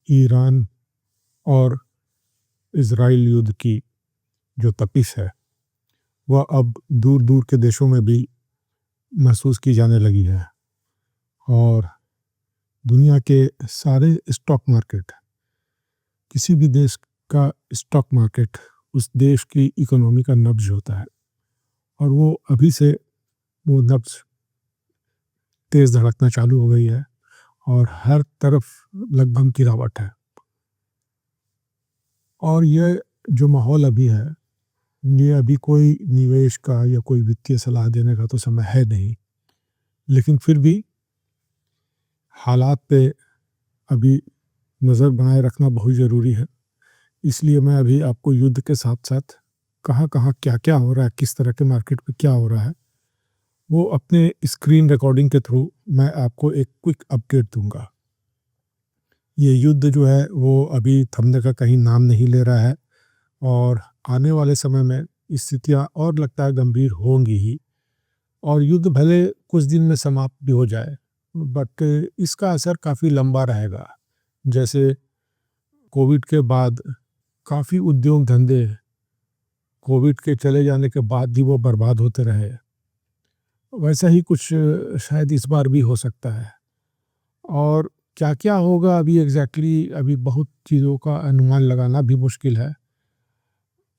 Iran और Israel युद्ध की जो तपिश है वह अब दूर दूर के देशों में भी महसूस की जाने लगी है और दुनिया के सारे स्टॉक मार्केट, किसी भी देश का स्टॉक मार्केट उस देश की इकोनॉमी का नब्ज होता है और वो अभी से वो नब्ज तेज़ धड़कना चालू हो गई है और हर तरफ लगभग गिरावट है। और ये जो माहौल अभी है, ये अभी कोई निवेश का या कोई वित्तीय सलाह देने का तो समय है नहीं, लेकिन फिर भी हालात पे अभी नज़र बनाए रखना बहुत ज़रूरी है। इसलिए मैं अभी आपको युद्ध के साथ-साथ कहाँ-कहाँ, क्या-क्या हो रहा है, किस तरह के मार्केट पे क्या हो रहा है, वो अपने स्क्रीन रिकॉर्डिंग के थ्रू मैं आपको एक क्विक अपडेट दूँगा। ये युद्ध जो है वो अभी थमने का कहीं नाम नहीं ले रहा है और आने वाले समय में स्थितियाँ और लगता है गंभीर होंगी ही और युद्ध भले कुछ दिन में समाप्त भी हो जाए, बट इसका असर काफ़ी लंबा रहेगा। जैसे कोविड के बाद काफ़ी उद्योग धंधे कोविड के चले जाने के बाद भी वो बर्बाद होते रहे, वैसा ही कुछ शायद इस बार भी हो सकता है। और क्या-क्या होगा अभी एग्ज़ैक्टली अभी बहुत चीज़ों का अनुमान लगाना भी मुश्किल है,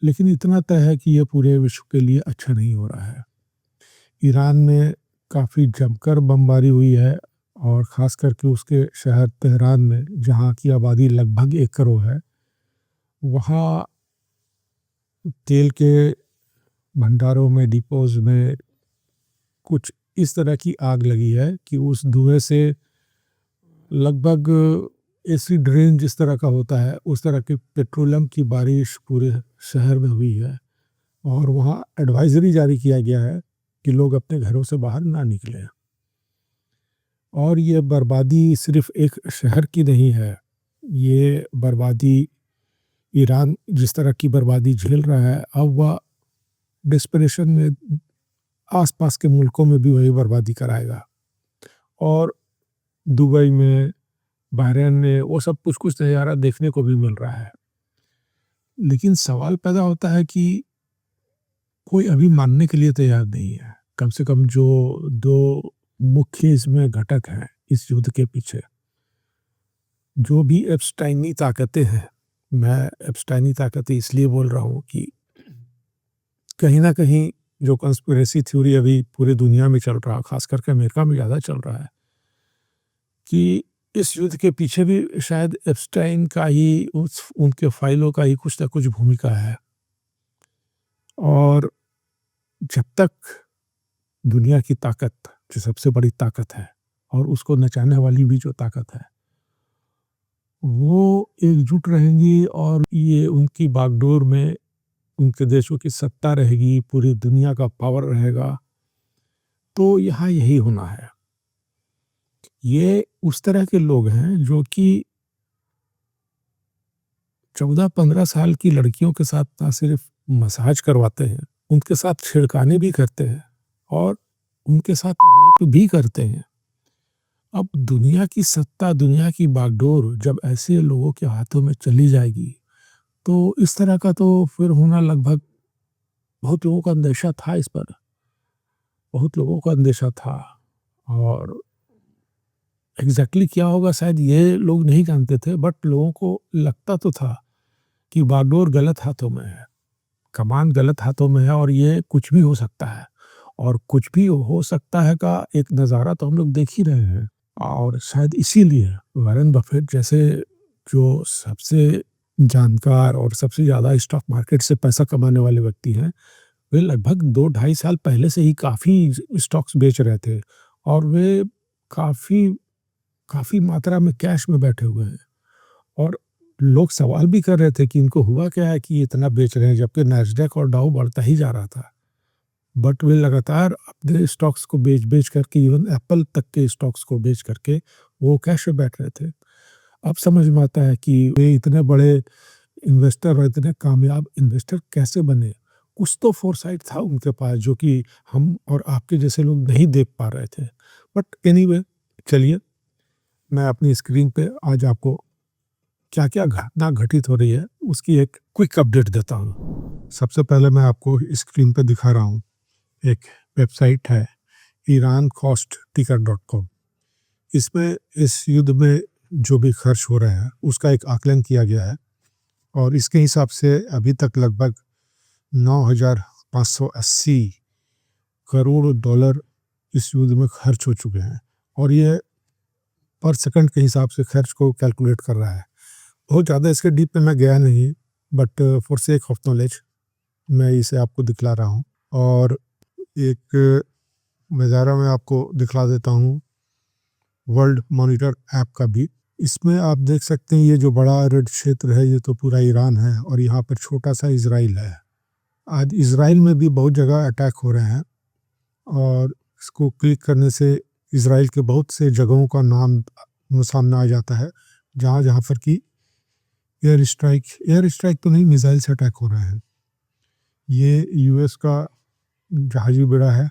लेकिन इतना तय है कि ये पूरे विश्व के लिए अच्छा नहीं हो रहा है। ईरान में काफ़ी जमकर बमबारी हुई है और ख़ास करके उसके शहर तेहरान में, जहाँ की आबादी लगभग 1 करोड़ है, वहाँ तेल के भंडारों में, डिपोज़ में कुछ इस तरह की आग लगी है कि उस धुएँ से लगभग एसिड रेन जिस तरह का होता है, उस तरह की पेट्रोलियम की बारिश पूरे शहर में हुई है और वहाँ एडवाइज़री जारी किया गया है कि लोग अपने घरों से बाहर ना निकलें। और ये बर्बादी सिर्फ़ एक शहर की नहीं है, ये बर्बादी ईरान जिस तरह की बर्बादी झेल रहा है, अब वह डेस्परेशन में आस-पास के मुल्कों में भी वही बर्बादी कराएगा। और दुबई में, बहरीन में वो सब कुछ-कुछ नज़ारा देखने को भी मिल रहा है। लेकिन सवाल पैदा होता है कि कोई अभी मानने के लिए तैयार नहीं है। कम से कम जो 2 मुख्य इसमें घटक हैं इस युद्ध के पीछे, जो भी एप्स्टाइनी ताकतें हैं, मैं एप्स्टाइनी ताकतें इसलिए बोल रहा हूँ कि कहीं न कहीं जो कॉन्स्पिरेसी थ्योरी अभी पूरी दुनिया में चल रहा है, ख़ास करके अमेरिका में ज़्यादा चल रहा है, कि इस युद्ध के पीछे भी शायद एप्स्टाइन का ही उस उनके फ़ाइलों का ही कुछ न कुछ भूमिका है। और जब तक दुनिया की ताकत, जो सबसे बड़ी ताकत है और उसको नचाने वाली भी जो ताकत है, वो एकजुट रहेंगी और ये उनकी बागडोर में उनके देशों की सत्ता रहेगी, पूरी दुनिया का पावर रहेगा, तो यहाँ यही होना है। ये उस तरह के लोग हैं जो कि 14-15 साल की लड़कियों के साथ ना सिर्फ मसाज करवाते हैं, उनके साथ छेड़खानी भी करते हैं और उनके साथ रेप भी करते हैं। अब दुनिया की सत्ता, दुनिया की बागडोर जब ऐसे लोगों के हाथों में चली जाएगी, तो इस तरह का तो फिर होना लगभग बहुत लोगों का अंदेशा था इस पर, बहुत लोगों का अंदेशा था और एग्ज़ैक्टली क्या होगा शायद ये लोग नहीं जानते थे, बट लोगों को लगता तो था कि बागडोर गलत हाथों में है, कमान गलत हाथों में है और ये कुछ भी हो सकता है। और कुछ भी हो सकता है का एक नज़ारा तो हम लोग देख ही रहे हैं। और शायद इसीलिए वॉरेन बफेट जैसे जो सबसे जानकार और सबसे ज़्यादा स्टॉक मार्केट से पैसा कमाने वाले व्यक्ति हैं, वे लगभग 2 ढाई साल पहले से ही काफ़ी स्टॉक्स बेच रहे थे और वे काफ़ी काफ़ी मात्रा में कैश में बैठे हुए हैं। और लोग सवाल भी कर रहे थे कि इनको हुआ क्या है कि ये इतना बेच रहे हैं, जबकि नैस्डैक और डाउ बढ़ता ही जा रहा था। बट वे लगातार अपने स्टॉक्स को बेच-बेच करके, इवन एप्पल तक के स्टॉक्स को बेच करके वो कैश में बैठ रहे थे। अब समझ में आता है कि वे इतने बड़े इन्वेस्टर और इतने कामयाब इन्वेस्टर कैसे बने। कुछ तो फोरसाइट था उनके पास जो कि हम और आपके जैसे लोग नहीं देख पा रहे थे। बट एनीवे, चलिए मैं अपनी स्क्रीन पे आज आपको क्या क्या घटना घटित हो रही है उसकी एक क्विक अपडेट देता हूँ। सबसे पहले मैं आपको स्क्रीन पे दिखा रहा हूँ, एक वेबसाइट है irancostticker.com। इसमें इस युद्ध में जो भी खर्च हो रहा है उसका एक आकलन किया गया है और इसके हिसाब से अभी तक लगभग 9,580 करोड़ डॉलर इस युद्ध में खर्च हो चुके हैं और ये पर सेकंड के हिसाब से खर्च को कैलकुलेट कर रहा है। बहुत ज़्यादा इसके डीप में मैं गया नहीं, but for sake of knowledge मैं इसे आपको दिखला रहा हूँ। और एक नज़ारा मैं आपको दिखला देता हूँ वर्ल्ड मॉनिटर ऐप का भी। इसमें आप देख सकते हैं ये जो बड़ा रेड क्षेत्र है ये तो पूरा ईरान है और यहाँ पर छोटा सा इजराइल है। आज इजराइल में भी बहुत जगह अटैक हो रहे हैं और इसको क्लिक करने से इजराइल के बहुत से जगहों का नाम सामने आ जाता है जहाँ जहाँ पर कि एयर स्ट्राइक तो नहीं, मिसाइल से अटैक हो रहे हैं। ये यूएस का जहाजी बेड़ा है,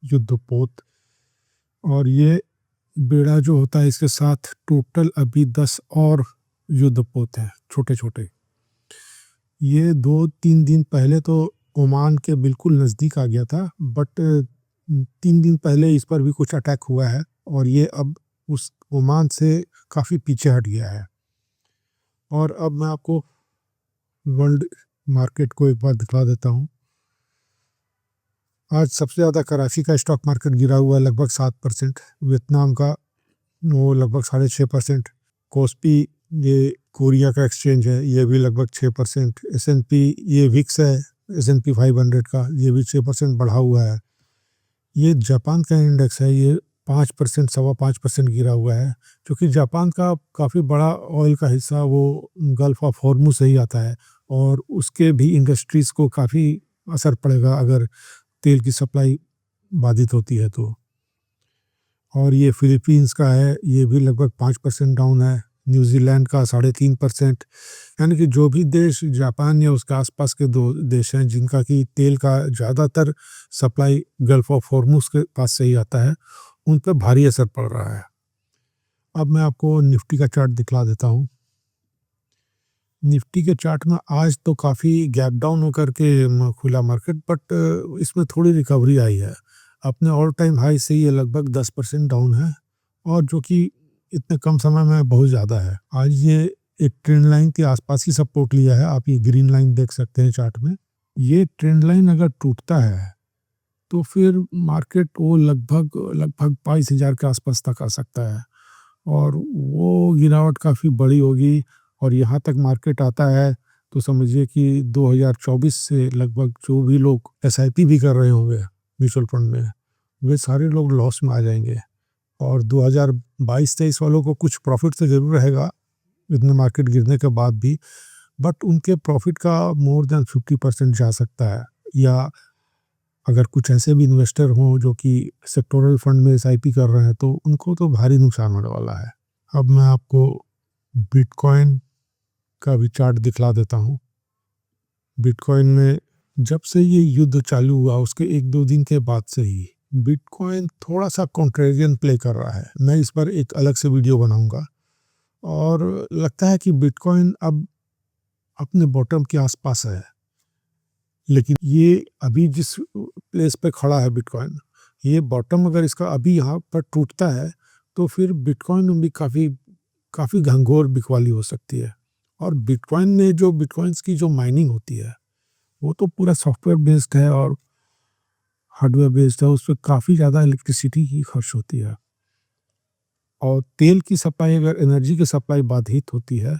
युद्धपोत, और ये बेड़ा जो होता है इसके साथ टोटल अभी 10 और युद्धपोत हैं छोटे छोटे। ये 2-3 दिन पहले तो ओमान के बिल्कुल नज़दीक आ गया था, बट 3 दिन पहले इस पर भी कुछ अटैक हुआ है और ये अब उस ओमान से काफ़ी पीछे हट गया है। और अब मैं आपको वर्ल्ड मार्केट को एक बार दिखा देता हूँ। आज सबसे ज़्यादा कराची का स्टॉक मार्केट गिरा हुआ है लगभग 7%, वियतनाम का वो लगभग 6.5%, कोस्पी ये कोरिया का एक्सचेंज है ये भी लगभग 6%, S&P ये विक्स है S&P 500 का ये भी 6% बढ़ा हुआ है। ये जापान का इंडेक्स है ये 5%, 5.25% गिरा हुआ है, क्योंकि जापान का काफ़ी बड़ा ऑयल का हिस्सा वो गल्फ ऑफ हॉर्मुज से ही आता है और उसके भी इंडस्ट्रीज़ को काफ़ी असर पड़ेगा अगर तेल की सप्लाई बाधित होती है तो। और ये फिलीपींस का है ये भी लगभग 5% डाउन है, न्यूजीलैंड का 3.5%। यानी कि जो भी देश जापान या उसके आसपास के दो देश हैं जिनका कि तेल का ज़्यादातर सप्लाई गल्फ ऑफ हॉर्मुज के पास से ही आता है, उन पर भारी असर पड़ रहा है। अब मैं आपको निफ्टी का चार्ट दिखला देता हूँ। निफ्टी के चार्ट में आज तो काफ़ी गैप डाउन होकर के खुला मार्केट, बट इसमें थोड़ी रिकवरी आई है। अपने ऑल टाइम हाई से ये लगभग 10% डाउन है और जो कि इतने कम समय में बहुत ज़्यादा है। आज ये एक ट्रेंड लाइन के आसपास ही सपोर्ट लिया है, आप ये ग्रीन लाइन देख सकते हैं चार्ट में। ये ट्रेंड लाइन अगर टूटता है तो फिर मार्केट वो लगभग 22,000 के आसपास तक आ सकता है और वो गिरावट काफ़ी बड़ी होगी। और यहाँ तक मार्केट आता है तो समझिए कि 2024 से लगभग जो भी लोग SIP भी कर रहे होंगे म्यूचुअल फंड में, वे सारे लोग लॉस में आ जाएंगे। और 2022-23 वालों को कुछ प्रॉफिट तो ज़रूर रहेगा इतने मार्केट गिरने के बाद भी, बट उनके प्रॉफिट का मोर देन 50% जा सकता है। या अगर कुछ ऐसे भी इन्वेस्टर हों जो कि सेक्टोरल फंड में SIP कर रहे हैं तो उनको तो भारी नुकसान होने वाला है। अब मैं आपको बिटकॉइन का भी चार्ट दिखला देता हूँ। बिटकॉइन में जब से ये युद्ध चालू हुआ उसके 1-2 दिन के बाद से ही बिटकॉइन थोड़ा सा कॉन्ट्रेरियन प्ले कर रहा है। मैं इस पर एक अलग से वीडियो बनाऊंगा और लगता है कि बिटकॉइन अब अपने बॉटम के आसपास है। लेकिन ये अभी जिस प्लेस पे खड़ा है बिटकॉइन, ये बॉटम अगर इसका अभी यहाँ पर टूटता है तो फिर बिटकॉइन में भी काफ़ी घंघोर बिकवाली हो सकती है। और बिटकॉइन में जो बिटकॉइंस की जो माइनिंग होती है वो तो पूरा सॉफ्टवेयर बेस्ड है और हार्डवेयर बेस्ड है, उस पर काफ़ी ज़्यादा इलेक्ट्रिसिटी की खर्च होती है और तेल की सप्लाई, अगर एनर्जी की सप्लाई बाधित होती है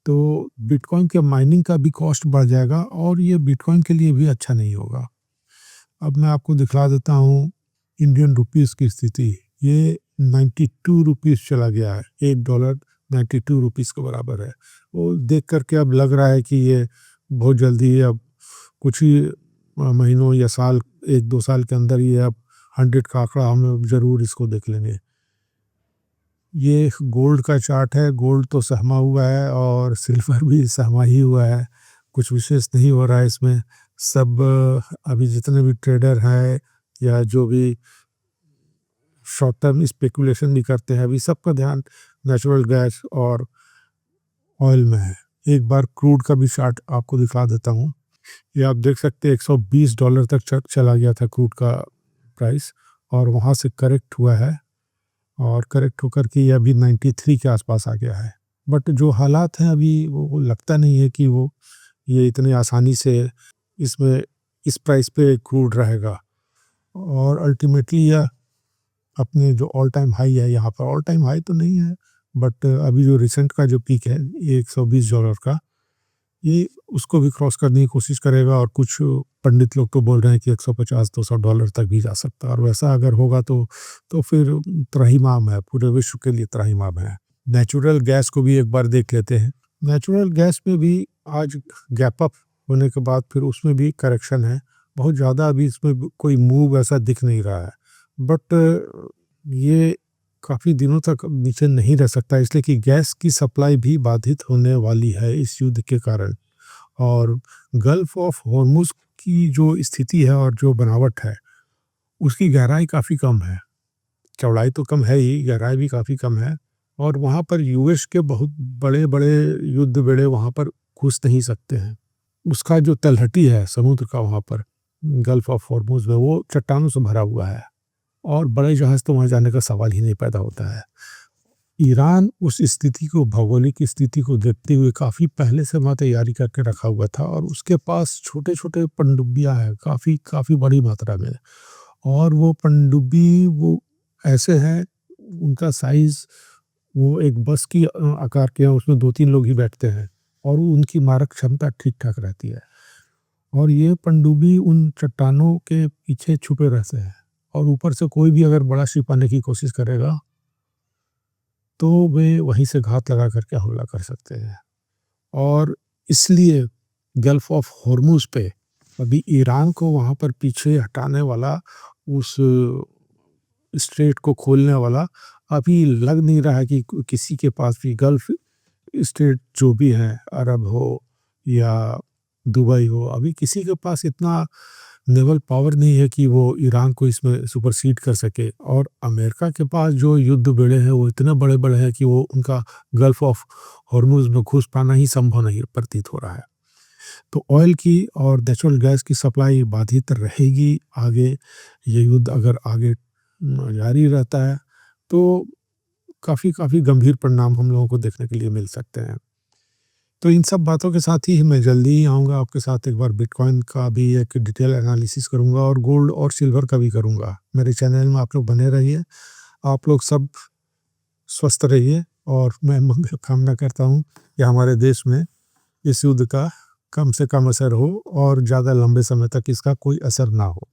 तो बिटकॉइन के माइनिंग का भी कॉस्ट बढ़ जाएगा और ये बिटकॉइन के लिए भी अच्छा नहीं होगा। अब मैं आपको दिखला देता हूँ इंडियन रुपीस की स्थिति। ये 92 रुपीस चला गया है, $1 92 रुपीस के बराबर है। वो देख करके अब लग रहा है कि ये बहुत जल्दी अब कुछ ही महीनों या साल 1-2 साल के अंदर ये अब 100 का आंकड़ा हम ज़रूर इसको देख लेंगे। ये गोल्ड का चार्ट है, गोल्ड तो सहमा हुआ है और सिल्वर भी सहमा ही हुआ है, कुछ विशेष नहीं हो रहा है इसमें। सब अभी जितने भी ट्रेडर हैं या जो भी शॉर्ट टर्म स्पेकुलेशन भी करते हैं, अभी सबका ध्यान नेचुरल गैस और ऑयल में है। एक बार क्रूड का भी चार्ट आपको दिखा देता हूँ। ये आप देख सकते हैं $120 तक चला गया था क्रूड का प्राइस, और वहाँ से करेक्ट हुआ है, और करेक्ट होकर के ये अभी 93 के आसपास आ गया है। बट जो हालात हैं अभी, वो लगता नहीं है कि वो ये इतने आसानी से इसमें इस प्राइस पे क्रूड रहेगा, और अल्टीमेटली यह अपने जो ऑल टाइम हाई है, यहाँ पर ऑल टाइम हाई तो नहीं है, बट अभी जो रिसेंट का जो पीक है ये $120 का, ये उसको भी क्रॉस करने की कोशिश करेगा, और कुछ पंडित लोग तो बोल रहे हैं कि $150-200 तक भी जा सकता है, और वैसा अगर होगा तो फिर त्राहिमाम है, पूरे विश्व के लिए त्राहिमाम है। नेचुरल गैस को भी एक बार देख लेते हैं। नेचुरल गैस में भी आज गैप अप होने के बाद फिर उसमें भी करेक्शन है। बहुत ज़्यादा अभी इसमें कोई मूव ऐसा दिख नहीं रहा है, बट ये काफ़ी दिनों तक नीचे नहीं रह सकता, इसलिए कि गैस की सप्लाई भी बाधित होने वाली है इस युद्ध के कारण। और गल्फ ऑफ हॉर्मुज़ की जो स्थिति है और जो बनावट है, उसकी गहराई काफ़ी कम है। चौड़ाई तो कम है ही, गहराई भी काफ़ी कम है, और वहाँ पर यूएस के बहुत बड़े-बड़े युद्ध बेड़े वहाँ पर घुस नहीं सकते हैं। उसका जो तलहटी है समुद्र का वहाँ पर गल्फ ऑफ हॉर्मुज़ में, वो चट्टानों से भरा हुआ है, और बड़े जहाज़ तो वहाँ जाने का सवाल ही नहीं पैदा होता है। ईरान उस स्थिति को, भौगोलिक स्थिति को देखते हुए काफ़ी पहले से वहाँ तैयारी करके रखा हुआ था, और उसके पास छोटे-छोटे पनडुब्बियाँ हैं काफ़ी बड़ी मात्रा में, और वो पनडुब्बी वो ऐसे हैं, उनका साइज़ वो एक बस की आकार के हैं, उसमें 2-3 लोग ही बैठते हैं, और उनकी मारक क्षमता ठीक-ठाक रहती है। और ये पनडुब्बी उन चट्टानों के पीछे छुपे रहते हैं, और ऊपर से कोई भी अगर बड़ा शिप आने की कोशिश करेगा तो वे वहीं से घात लगा करके हमला कर सकते हैं। और इसलिए गल्फ ऑफ हॉर्मुज़ पे अभी ईरान को वहाँ पर पीछे हटाने वाला, उस स्ट्रेट को खोलने वाला अभी लग नहीं रहा है कि किसी के पास भी, गल्फ स्टेट जो भी हैं, अरब हो या दुबई हो, अभी किसी के पास इतना नेवल पावर नहीं है कि वो ईरान को इसमें सुपरसीड कर सके। और अमेरिका के पास जो युद्ध बेड़े हैं वो इतने बड़े-बड़े हैं कि वो उनका गल्फ ऑफ हॉर्मुज़ में घुस पाना ही संभव नहीं प्रतीत हो रहा है। तो ऑयल की और नेचुरल गैस की सप्लाई बाधित रहेगी आगे। ये युद्ध अगर आगे जारी रहता है तो काफ़ी गंभीर परिणाम हम लोगों को देखने के लिए मिल सकते हैं। तो इन सब बातों के साथ ही मैं जल्दी ही आऊँगा आपके साथ, एक बार बिटकॉइन का भी एक डिटेल एनालिसिस करूँगा, और गोल्ड और सिल्वर का भी करूँगा। मेरे चैनल में आप लोग बने रहिए, आप लोग सब स्वस्थ रहिए, और मैं मंगल कामना करता हूँ कि हमारे देश में इस युद्ध का कम से कम असर हो, और ज़्यादा लंबे समय तक इसका कोई असर ना हो।